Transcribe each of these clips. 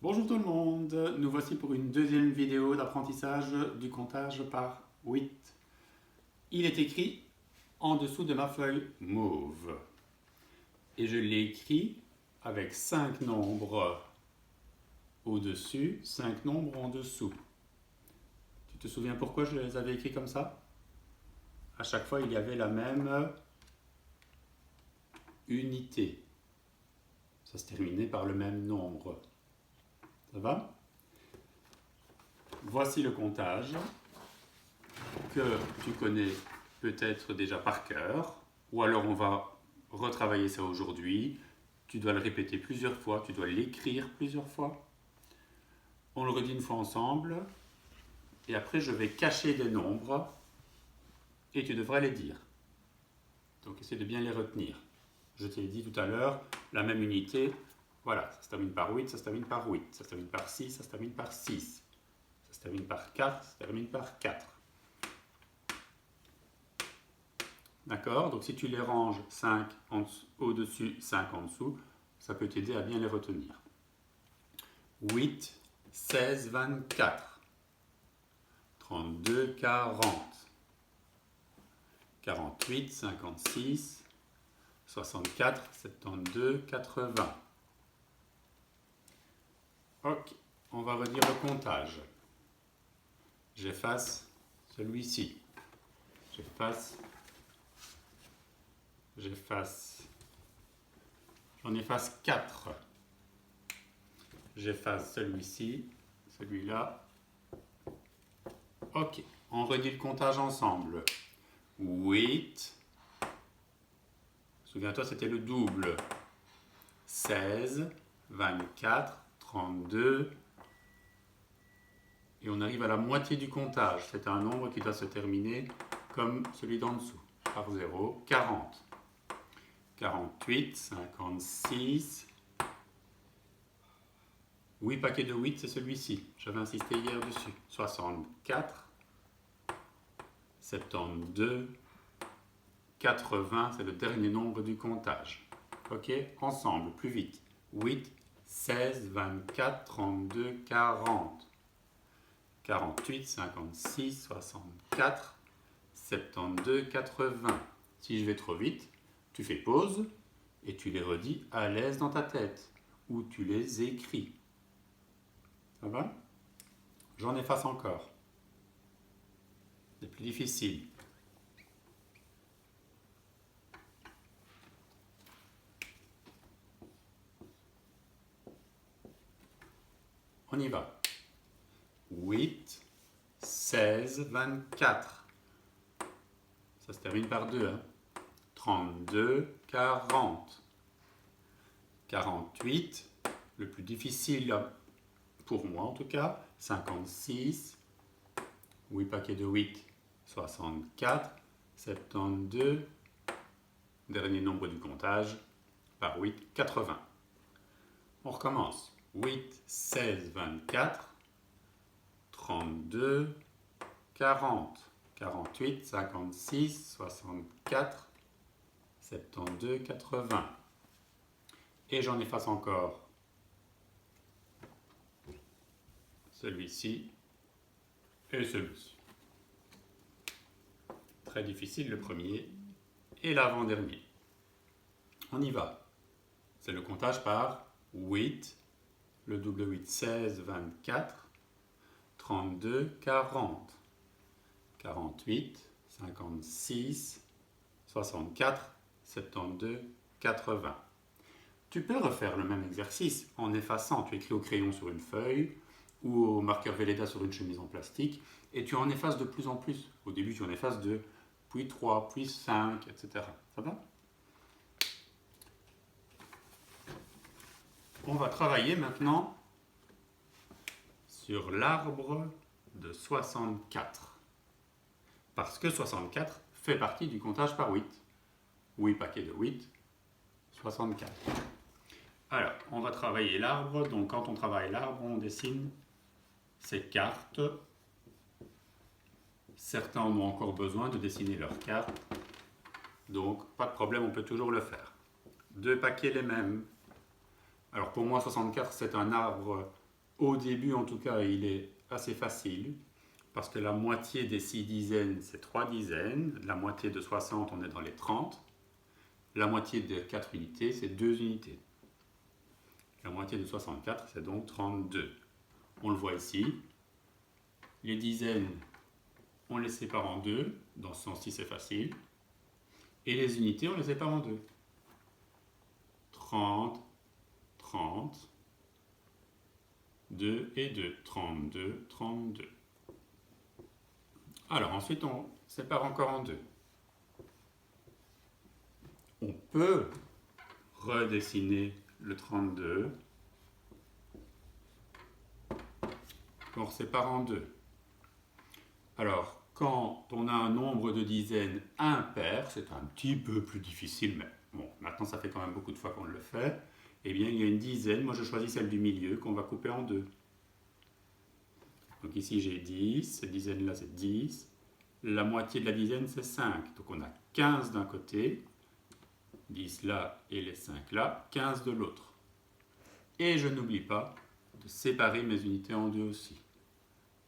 Bonjour tout le monde, nous voici pour une deuxième vidéo d'apprentissage du comptage par 8. Il est écrit en dessous de ma feuille mauve. Et je l'ai écrit avec 5 nombres au-dessus, 5 nombres en dessous. Tu te souviens pourquoi je les avais écrits comme ça? À chaque fois, il y avait la même unité. Ça se terminait par le même nombre. Ça va? Voici le comptage que tu connais peut-être déjà par cœur, ou alors on va retravailler ça aujourd'hui. Tu dois le répéter plusieurs fois, tu dois l'écrire plusieurs fois. On le redit une fois ensemble, et après je vais cacher des nombres, et tu devras les dire. Donc essaie de bien les retenir. Je t'ai dit tout à l'heure, la même unité, voilà, ça se termine par 8, ça se termine par 8, ça se termine par 6, ça se termine par 6, ça se termine par 4, ça se termine par 4. D'accord? Donc si tu les ranges 5 au-dessus, 5 en dessous, ça peut t'aider à bien les retenir. 8, 16, 24. 32, 40. 48, 56. 64, 72, 80. Ok, on va redire le comptage. J'efface celui-ci. J'en efface 4. J'efface celui-ci, celui-là. Ok, on redit le comptage ensemble. 8. Souviens-toi, c'était le double. 16, 24, 32. Et on arrive à la moitié du comptage. C'est un nombre qui doit se terminer comme celui d'en dessous, par 0, 40. 48, 56. 8 paquets de 8, c'est celui-ci. J'avais insisté hier dessus. 64. 72. 80, c'est le dernier nombre du comptage. Ok? Ensemble, plus vite. 8, 16, 24, 32, 40. 48, 56, 64, 72, 80. Si je vais trop vite, tu fais pause et tu les redis à l'aise dans ta tête ou tu les écris. Ça va? J'en efface encore. C'est plus difficile. On y va. 8, 16, 24. Ça se termine par 2. 32, 40. 48, le plus difficile pour moi en tout cas, 56. 8 paquets de 8, 64. 72, dernier nombre du comptage, par 8, 80. On recommence. 8, 16, 24. 32, 40, 48, 56, 64, 72, 80. Et j'en efface encore celui-ci et celui-ci. Très difficile le premier et l'avant-dernier. On y va. C'est le comptage par 8, le double 8, 16, 24. 32, 40, 48, 56, 64, 72, 80. Tu peux refaire le même exercice en effaçant. Tu écris au crayon sur une feuille ou au marqueur Velleda sur une chemise en plastique et tu en effaces de plus en plus. Au début, tu en effaces 2, puis 3, puis 5, etc. Ça va? On va travailler maintenant sur l'arbre de 64. Parce que 64 fait partie du comptage par 8. 8 paquets de 8, 64. Alors, on va travailler l'arbre. Donc, quand on travaille l'arbre, on dessine ces cartes. Certains en ont encore besoin de dessiner leurs cartes. Donc, pas de problème, on peut toujours le faire. 2 paquets les mêmes. Alors, pour moi, 64, c'est un arbre Au début, en tout cas, il est assez facile, parce que la moitié des 6 dizaines, c'est 3 dizaines. La moitié de 60, on est dans les 30. La moitié de 4 unités, c'est 2 unités. La moitié de 64, c'est donc 32. On le voit ici. Les dizaines, on les sépare en deux. Dans ce sens-ci, c'est facile. Et les unités, on les sépare en deux. 30, 30, 2 et 2. 32, 32. Alors ensuite, on sépare encore en deux. On peut redessiner le 32. On sépare en deux. Alors, quand on a un nombre de dizaines impair, c'est un petit peu plus difficile, mais bon, maintenant ça fait quand même beaucoup de fois qu'on le fait, eh bien il y a une dizaine, moi je choisis celle du milieu qu'on va couper en deux. Donc ici j'ai 10, cette dizaine-là c'est 10, la moitié de la dizaine c'est 5, donc on a 15 d'un côté, 10 là et les 5 là, 15 de l'autre. Et je n'oublie pas de séparer mes unités en deux aussi.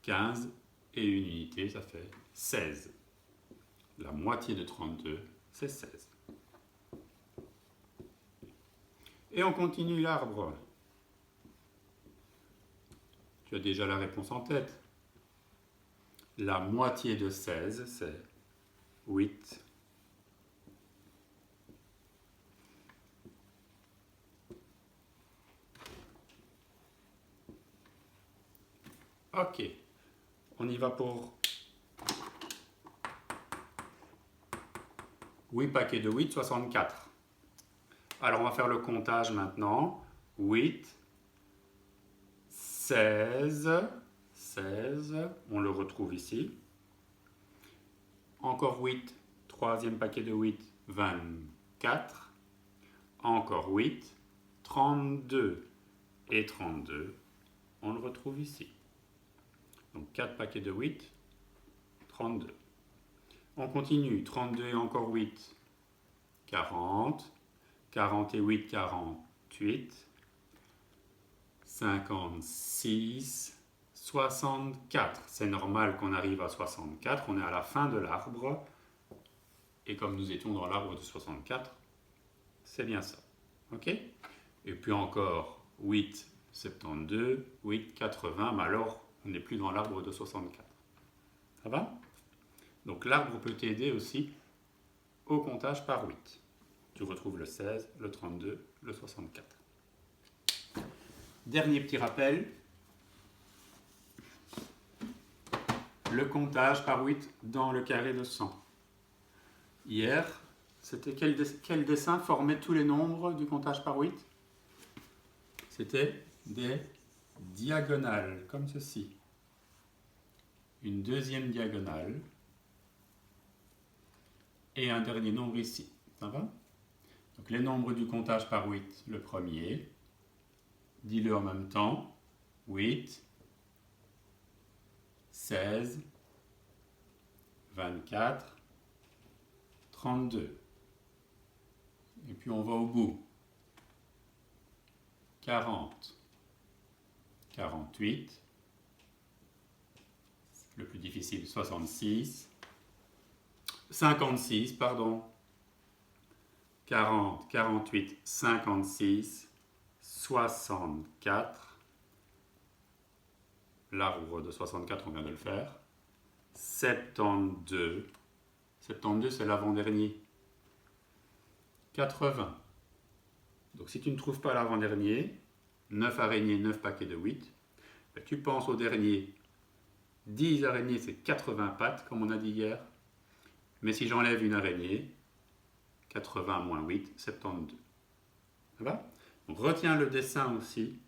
15 et une unité, ça fait 16. La moitié de 32, c'est 16. Et on continue l'arbre. Tu as déjà la réponse en tête. La moitié de 16, c'est 8. Ok, on y va pour 8 paquets de 8, 64. Alors on va faire le comptage maintenant. 8, 16, 16, on le retrouve ici. Encore 8, troisième paquet de 8, 24. Encore 8, 32 et 32, on le retrouve ici. Donc 4 paquets de 8, 32. On continue, 32 et encore 8, 40. 40 et 8, 48. 56, 64. C'est normal qu'on arrive à 64, on est à la fin de l'arbre. Et comme nous étions dans l'arbre de 64, c'est bien ça. Ok? Et puis encore 8, 72, 8, 80, mais alors on n'est plus dans l'arbre de 64. Ça va? Donc l'arbre peut t'aider aussi au comptage par 8. Tu retrouves le 16, le 32, le 64. Dernier petit rappel, le comptage par 8 dans le carré de 100. Hier, c'était quel dessin formait tous les nombres du comptage par 8? C'était des diagonales, comme ceci. Une deuxième diagonale et un dernier nombre ici. Ça va? Donc les nombres du comptage par 8, le premier, dis-le en même temps, 8, 16, 24, 32. Et puis on va au bout. 40, 48, le plus difficile, 66, 56, pardon, 40, 48, 56, 64, l'arbre de 64, on vient de le faire, 72, 72 c'est l'avant-dernier, 80. Donc si tu ne trouves pas l'avant-dernier, 9 araignées, 9 paquets de 8, ben tu penses au dernier. 10 araignées, c'est 80 pattes, comme on a dit hier. Mais si j'enlève une araignée, 80 moins 8, 72. Ça va? Donc retiens le dessin aussi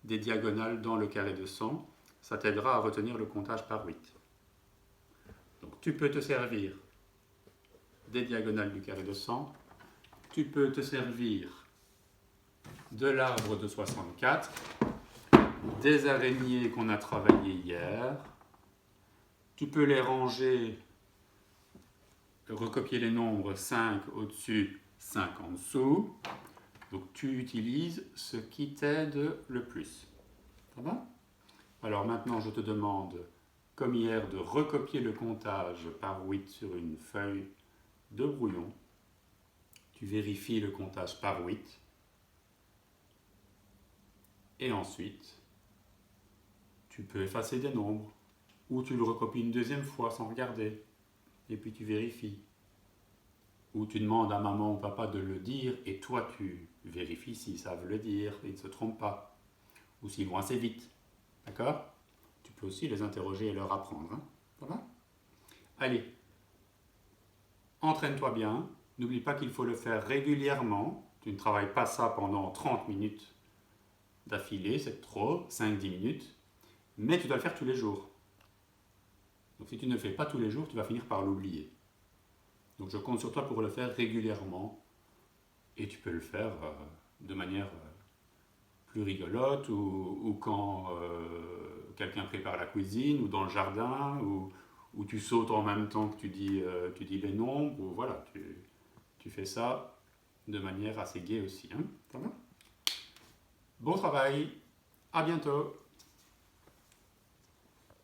des diagonales dans le carré de 100. Ça t'aidera à retenir le comptage par 8. Donc tu peux te servir des diagonales du carré de 100. Tu peux te servir de l'arbre de 64, des araignées qu'on a travaillées hier. Tu peux les ranger, recopier les nombres 5 au-dessus, 5 en dessous. Donc tu utilises ce qui t'aide le plus. Ça va? Alors maintenant, je te demande, comme hier, de recopier le comptage par 8 sur une feuille de brouillon. Tu vérifies le comptage par 8. Et ensuite, tu peux effacer des nombres. Ou tu le recopies une deuxième fois sans regarder. Et puis tu vérifies. Ou tu demandes à maman ou papa de le dire et toi tu vérifies s'ils savent le dire et ils ne se trompent pas. Ou s'ils vont assez vite. D'accord? Tu peux aussi les interroger et leur apprendre. Hein? Ça va? Allez, entraîne-toi bien. N'oublie pas qu'il faut le faire régulièrement. Tu ne travailles pas ça pendant 30 minutes d'affilée, c'est trop, 5-10 minutes. Mais tu dois le faire tous les jours. Donc si tu ne le fais pas tous les jours, tu vas finir par l'oublier. Donc je compte sur toi pour le faire régulièrement. Et tu peux le faire de manière plus rigolote ou quand quelqu'un prépare la cuisine ou dans le jardin ou tu sautes en même temps que tu dis les nombres. Ou voilà, tu fais ça de manière assez gaie aussi. Hein? Ça va? Bon travail, à bientôt.